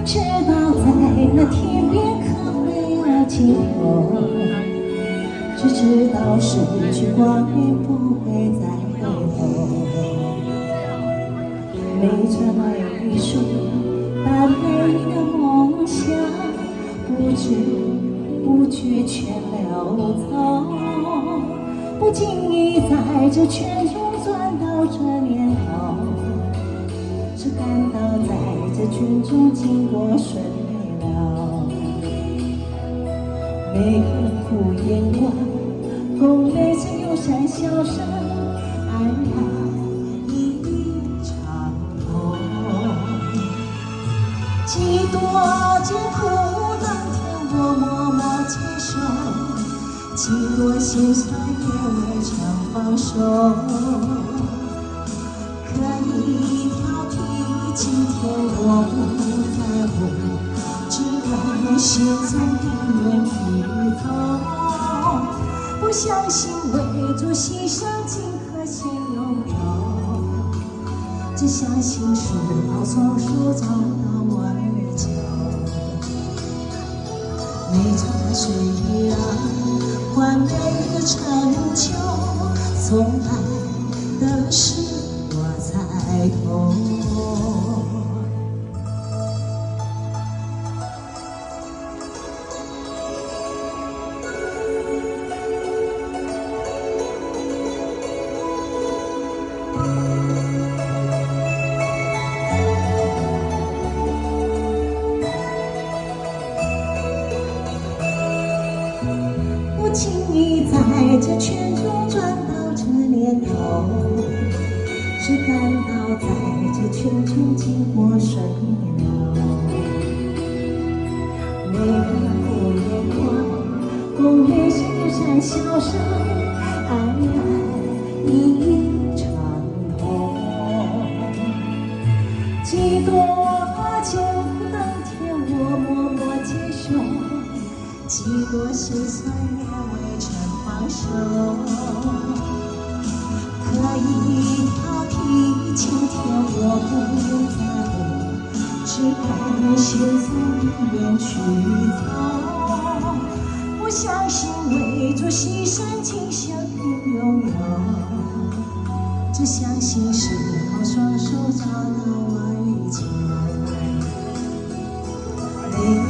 知道在那天边可没有尽头，只知道失去光阴不会再回头。每串泪水把每个梦想不知不觉全流走，不经意在这圈中钻到这年头，只感到在这圈中经过顺利了。每个苦眼光，共泪水有闪笑声，黯然一场空。几多艰苦当天我默默接受，几多心酸也未曾放手。可以挑剔，今天我不在乎，只愿心中永远去走。不相信为做牺牲尽可先拥有，只相信是否双手找到挽救。每场岁月啊，换每个成就，从来的事我才懂。不经意在这圈中转到这年头，只感到在这圈中经过顺流。每个苦眼光，共泪水有闪笑声，黯然一场空。几多艰苦当天我默默接受，几多心酸也未曾放手。可以挑剔，今天我不在乎，只甘心在远去走。不相信为做牺牲尽生命拥有，只相信是否双手找到挽救。每个